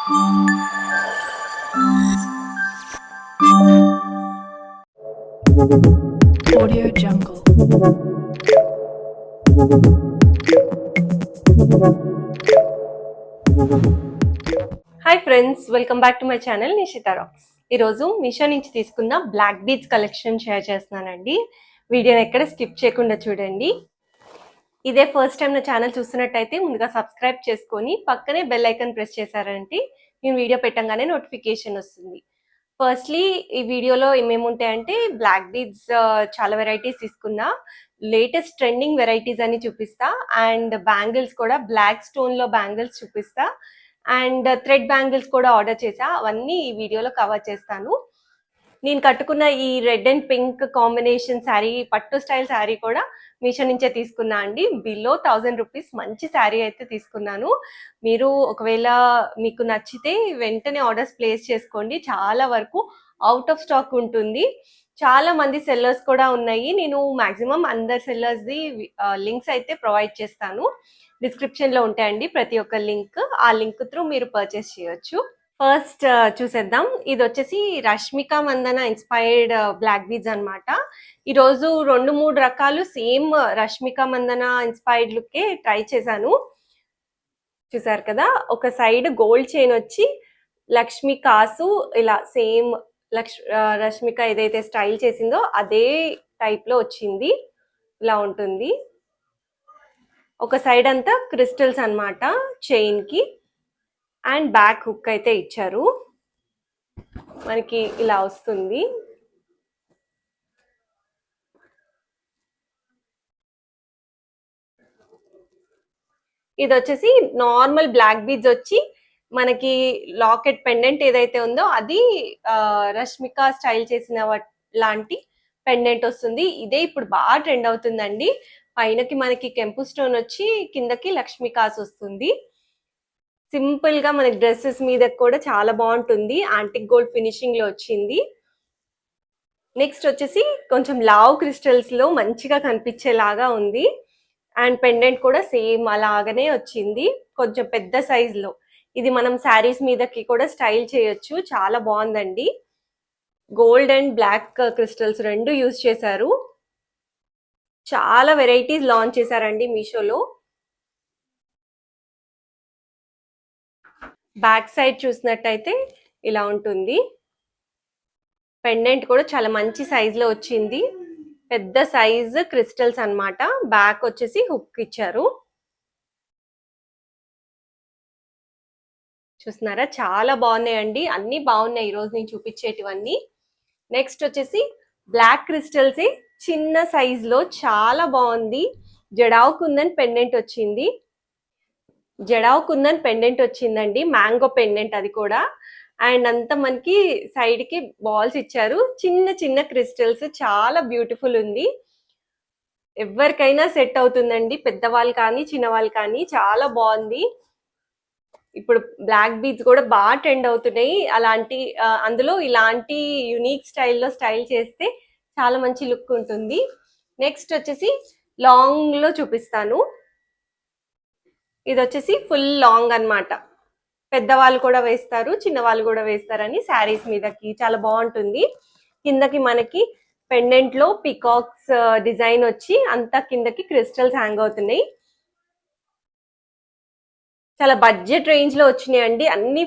Audio Jungle. Hi friends, welcome back to my channel Nishita Rocks. ఈరోజు మీషో నుంచి తీసుకున్న black beads collection share చేస్తున్నానండి. వీడియోని ఎక్కడ స్కిప్ చేయకుండా చూడండి. ఇదే ఫస్ట్ టైం నా ఛానల్ చూస్తున్నట్టయితే ముందుగా సబ్స్క్రైబ్ చేసుకొని పక్కనే బెల్ ఐకాన్ ప్రెస్ చేశారంటే నేను వీడియో పెట్టంగానే నోటిఫికేషన్ వస్తుంది. ఫస్ట్లీ ఈ వీడియోలో ఏమేమి ఉంటాయంటే బ్లాక్ బీడ్స్ చాలా వెరైటీస్ తీసుకున్నా, లేటెస్ట్ ట్రెండింగ్ వెరైటీస్ అని చూపిస్తా, అండ్ బ్యాంగిల్స్ కూడా బ్లాక్ స్టోన్లో బ్యాంగిల్స్ చూపిస్తా, అండ్ థ్రెడ్ బ్యాంగిల్స్ కూడా ఆర్డర్ చేసా. అవన్నీ ఈ వీడియోలో కవర్ చేస్తాను. నేను కట్టుకున్న ఈ red and pink combination sari, పట్టు స్టైల్ శారీ కూడా మీషో నుంచే తీసుకున్నా అండి. బిలో 1000 రూపీస్ మంచి శారీ అయితే తీసుకున్నాను. మీరు ఒకవేళ మీకు నచ్చితే వెంటనే ఆర్డర్స్ ప్లేస్ చేసుకోండి. చాలా వరకు అవుట్ ఆఫ్ స్టాక్ ఉంటుంది. చాలా మంది సెల్లర్స్ కూడా ఉన్నాయి. నేను మాక్సిమం అందరు సెల్లర్స్ది లింక్స్ అయితే ప్రొవైడ్ చేస్తాను. డిస్క్రిప్షన్లో ఉంటాయండి ప్రతి ఒక్క లింక్. ఆ లింక్ త్రూ మీరు పర్చేస్ చేయొచ్చు. ఫస్ట్ చూసేద్దాం. ఇది వచ్చేసి Rashmika Mandanna inspired black beads అనమాట. ఈరోజు 2-3 రకాలు సేమ్ రష్మిక మందన ఇన్స్పైర్డ్ లుక్కే ట్రై చేశాను. చూసారు కదా, ఒక సైడ్ గోల్డ్ చైన్ వచ్చి లక్ష్మి కాసు ఇలా సేమ్ రష్మిక ఏదైతే స్టైల్ చేసిందో అదే టైప్ లో వచ్చింది. ఇలా ఉంటుంది. ఒక సైడ్ అంతా క్రిస్టల్స్ అన్నమాట చైన్ కి, అండ్ బ్యాక్ హుక్ అయితే ఇచ్చారు. మనకి ఇలా వస్తుంది. ఇది వచ్చేసి నార్మల్ బ్లాక్ బీడ్స్ వచ్చి మనకి లాకెట్ పెండెంట్ ఏదైతే ఉందో అది రష్మిక స్టైల్ చేసిన లాంటి పెండెంట్ వస్తుంది. ఇదే ఇప్పుడు బాగా ట్రెండ్ అవుతుందండి. పైనకి మనకి కెంపు స్టోన్ వచ్చి కిందకి లక్ష్మికాస్ వస్తుంది. సింపుల్ గా మనకి డ్రెస్సెస్ మీద కూడా చాలా బాగుంటుంది. యాంటిక్ గోల్డ్ ఫినిషింగ్ లో వచ్చింది. నెక్స్ట్ వచ్చేసి కొంచెం లావ్ క్రిస్టల్స్ లో మంచిగా కనిపించేలాగా ఉంది. అండ్ పెండెంట్ కూడా సేమ్ అలాగనే వచ్చింది, కొంచెం పెద్ద సైజ్ లో. ఇది మనం శారీస్ మీదకి కూడా స్టైల్ చేయొచ్చు. చాలా బాగుందండి. గోల్డ్ అండ్ బ్లాక్ క్రిస్టల్స్ రెండు యూజ్ చేశారు. చాలా వెరైటీస్ లాంచ్ చేశారండి మీషోలో. బ్యాక్ సైడ్ చూసినట్టయితే ఇలా ఉంటుంది. పెండెంట్ కూడా చాలా మంచి సైజ్ లో వచ్చింది. పెద్ద సైజ్ క్రిస్టల్స్ అన్నమాట. బ్యాక్ వచ్చేసి హుక్ ఇచ్చారు. చూస్తున్నారా, చాలా బాగున్నాయండి. అన్ని బాగున్నాయి ఈరోజు నేను చూపించేటివన్నీ. నెక్స్ట్ వచ్చేసి బ్లాక్ క్రిస్టల్స్ చిన్న సైజ్ లో చాలా బాగుంది. జడావ్ కుందన్ పెండెంట్ వచ్చింది. జడావ్ కుందన్ పెండెంట్ వచ్చిందండి, మ్యాంగో పెండెంట్ అది కూడా. అండ్ అంతా మనకి సైడ్ కి బాల్స్ ఇచ్చారు, చిన్న చిన్న క్రిస్టల్స్. చాలా బ్యూటిఫుల్ ఉంది. ఎవరికైనా సెట్ అవుతుందండి, పెద్దవాళ్ళు కానీ చిన్నవాళ్ళు కానీ. చాలా బాగుంది. ఇప్పుడు బ్లాక్ బీడ్స్ కూడా బాగా ట్రెండ్ అవుతున్నాయి. అలాంటి అందులో ఇలాంటి యునిక్ స్టైల్లో స్టైల్ చేస్తే చాలా మంచి లుక్ ఉంటుంది. నెక్స్ట్ వచ్చేసి లాంగ్ లో చూపిస్తాను. ఇది వచ్చేసి ఫుల్ లాంగ్ అన్నమాట. పెద్దవాళ్ళు కూడా వేస్తారు, చిన్నవాళ్ళు కూడా వేస్తారని శారీస్ మీదకి చాలా బాగుంటుంది. కిందకి మనకి పెండెంట్ లో పికాక్స్ డిజైన్ వచ్చి అంతా కిందకి క్రిస్టల్స్ హ్యాంగ్ అవుతున్నాయి. చాలా బడ్జెట్ రేంజ్ లో వచ్చినాయండి అన్ని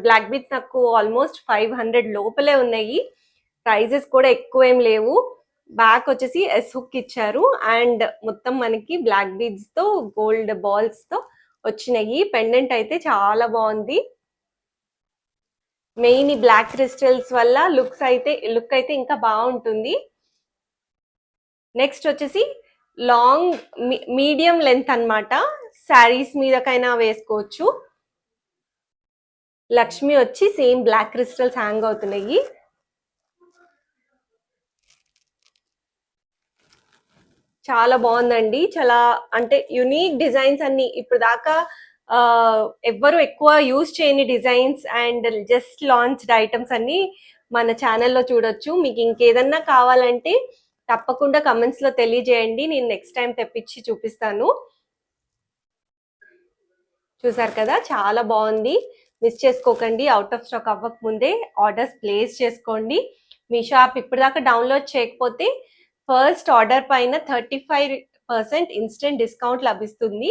బ్లాక్ బీడ్స్. నాకు ఆల్మోస్ట్ 500 లోపలే ఉన్నాయి. ప్రైజెస్ కూడా ఎక్కువ ఏం లేవు. బ్యాక్ వచ్చేసి ఎస్ హుక్ ఇచ్చారు, అండ్ మొత్తం మనకి బ్లాక్ బీడ్స్ తో గోల్డ్ బాల్స్ తో వచ్చినాయి. పెండెంట్ అయితే చాలా బాగుంది. మెయిన్ ఈ బ్లాక్ క్రిస్టల్స్ వల్ల లుక్ అయితే ఇంకా బాగుంటుంది. నెక్స్ట్ వచ్చేసి లాంగ్ మీడియం లెంత్ అన్నమాట. శారీస్ మీదకైనా వేసుకోవచ్చు. లక్ష్మి వచ్చి సేమ్ బ్లాక్ క్రిస్టల్స్ హ్యాంగ్ అవుతున్నాయి. చాలా బాగుందండి. చాలా అంటే యునిక్ డిజైన్స్ అన్ని. ఇప్పుడు దాకా ఎవ్వరు ఎక్కువ యూజ్ చేయని designs and just launched items అన్ని మన ఛానల్లో చూడొచ్చు. మీకు ఇంకేదన్నా కావాలంటే తప్పకుండా కమెంట్స్ లో తెలియజేయండి, నేను నెక్స్ట్ టైం తెప్పించి చూపిస్తాను. చూసారు కదా, చాలా బాగుంది. మిస్ చేసుకోకండి. అవుట్ ఆఫ్ స్టాక్ అవ్వక ముందే ఆర్డర్స్ ప్లేస్ చేసుకోండి. మీషో యాప్ ఇప్పటిదాకా డౌన్లోడ్ చేయకపోతే ఫస్ట్ ఆర్డర్ పైన 35% ఇన్స్టెంట్ డిస్కౌంట్ లభిస్తుంది.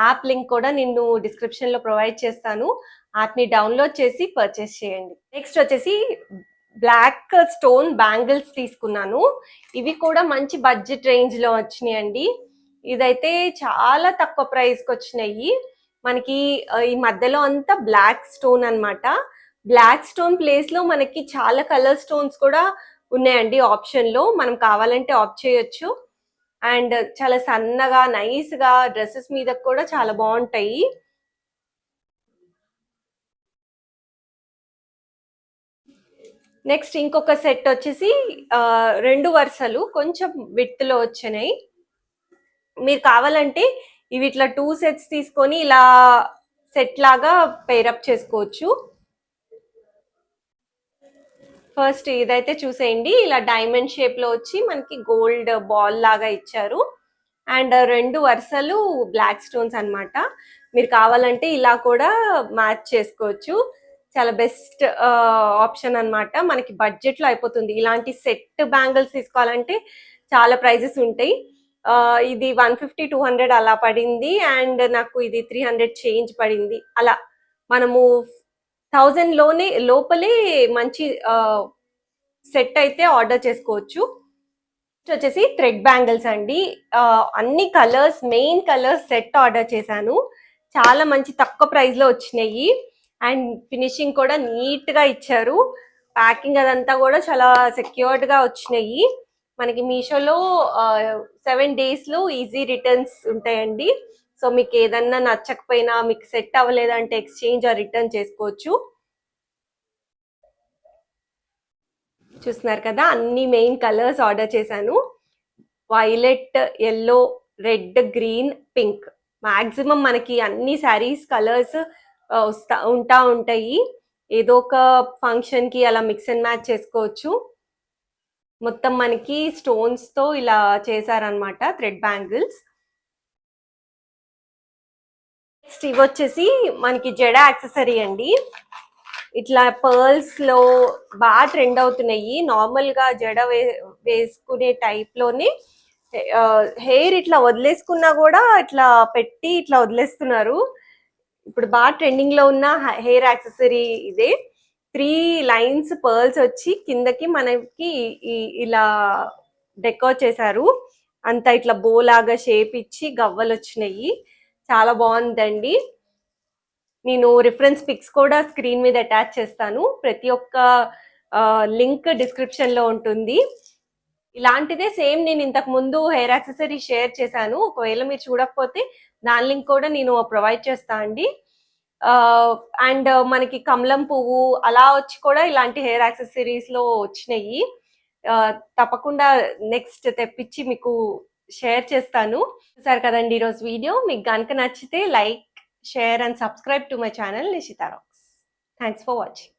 యాప్ లింక్ కూడా నేను డిస్క్రిప్షన్లో ప్రొవైడ్ చేస్తాను. యాప్ని డౌన్లోడ్ చేసి పర్చేస్ చేయండి. నెక్స్ట్ వచ్చేసి బ్లాక్ స్టోన్ బ్యాంగిల్స్ తీసుకున్నాను. ఇవి కూడా మంచి బడ్జెట్ రేంజ్లో వచ్చినాయండి. ఇదైతే చాలా తక్కువ ప్రైస్కి వచ్చినాయి. మనకి ఈ మధ్యలో అంతా బ్లాక్ స్టోన్ అన్నమాట. బ్లాక్ స్టోన్ ప్లేస్లో మనకి చాలా కలర్ స్టోన్స్ కూడా ఉన్నాయండి ఆప్షన్లో. మనం కావాలంటే ఆప్ట్ చేయొచ్చు. అండ్ చాలా సన్నగా నైస్గా డ్రెస్సెస్ మీద కూడా చాలా బాగుంటాయి. నెక్స్ట్ ఇంకొక సెట్ వచ్చేసి 2 వరుసలు కొంచెం విత్లో వచ్చినాయి. మీరు కావాలంటే ఇవి ఇట్లా 2 సెట్స్ తీసుకొని ఇలా సెట్ లాగా పేరప్ చేసుకోవచ్చు. ఫస్ట్ ఇదైతే చూసేయండి. ఇలా డైమండ్ షేప్లో వచ్చి మనకి గోల్డ్ బాల్ లాగా ఇచ్చారు. అండ్ 2 వరుసలు బ్లాక్ స్టోన్స్ అన్నమాట. మీరు కావాలంటే ఇలా కూడా మ్యాచ్ చేసుకోవచ్చు. చాలా బెస్ట్ ఆప్షన్ అన్నమాట. మనకి బడ్జెట్లో అయిపోతుంది. ఇలాంటి సెట్ బ్యాంగిల్స్ తీసుకోవాలంటే చాలా ప్రైజెస్ ఉంటాయి. ఇది 150-200 అలా పడింది. అండ్ నాకు ఇది 300 చేంజ్ పడింది. అలా మనము 1000 లోపలే మంచి సెట్ అయితే ఆర్డర్ చేసుకోవచ్చు. నెక్స్ట్ వచ్చేసి థ్రెడ్ బ్యాంగిల్స్ అండి. అన్ని colours main colours set order చేశాను. చాలా మంచి తక్కువ ప్రైస్లో వచ్చినాయి. అండ్ ఫినిషింగ్ కూడా నీట్గా ఇచ్చారు. ప్యాకింగ్ అదంతా కూడా చాలా సెక్యూర్డ్గా వచ్చినాయి. మనకి మీషోలో 7 డేస్లో ఈజీ రిటర్న్స్ ఉంటాయండి. సో మీకు ఏదన్నా నచ్చకపోయినా మీకు సెట్ అవ్వలేదంటే ఎక్స్చేంజ్ ఆర్ రిటర్న్ చేసుకోవచ్చు. చూస్తున్నారు కదా, అన్ని మెయిన్ కలర్స్ ఆర్డర్ చేశాను. Violet, yellow, red, green, pink. Maximum మనకి అన్ని శారీస్ కలర్స్ ఉంటాయి. ఏదో ఒక ఫంక్షన్కి అలా మిక్స్ అండ్ మ్యాచ్ చేసుకోవచ్చు. మొత్తం మనకి స్టోన్స్తో ఇలా చేశారనమాట థ్రెడ్ బ్యాంగిల్స్. నెక్స్ట్ ఇవి వచ్చేసి మనకి జడ యాక్సెసరీ అండి. ఇట్లా పర్ల్స్ లో బాగా ట్రెండ్ అవుతున్నాయి. నార్మల్ గా జడ వేసుకునే టైప్ లోనే హెయిర్ ఇట్లా వదిలేసుకున్నా కూడా ఇట్లా పెట్టి ఇట్లా వదిలేస్తున్నారు. ఇప్పుడు బాగా ట్రెండింగ్ లో ఉన్న హెయిర్ యాక్సెసరీ ఇదే. 3 లైన్స్ పర్ల్స్ వచ్చి కిందకి మనకి ఇలా డెకోర్ చేశారు. అంతా ఇట్లా బో లాగా షేప్ ఇచ్చి గవ్వలు వచ్చినాయి. చాలా బాగుందండి. నేను రిఫరెన్స్ పిక్స్ కూడా స్క్రీన్ మీద అటాచ్ చేస్తాను. ప్రతి ఒక్క లింక్ డిస్క్రిప్షన్లో ఉంటుంది. ఇలాంటిదే సేమ్ నేను ఇంతకు ముందు హెయిర్ యాక్సెసరీ షేర్ చేశాను. ఒకవేళ మీరు చూడకపోతే దాని లింక్ కూడా నేను ప్రొవైడ్ చేస్తా అండి. అండ్ మనకి కమలం పువ్వు అలా వచ్చి కూడా ఇలాంటి హెయిర్ యాక్సెసరీస్లో వచ్చినాయి. తప్పకుండా నెక్స్ట్ తెప్పించి మీకు షేర్ చేస్తాను. చూసారు కదండి ఈరోజు వీడియో. మీకు కనుక నచ్చితే like, share and subscribe to my channel Nishita Rocks. Thanks for watching.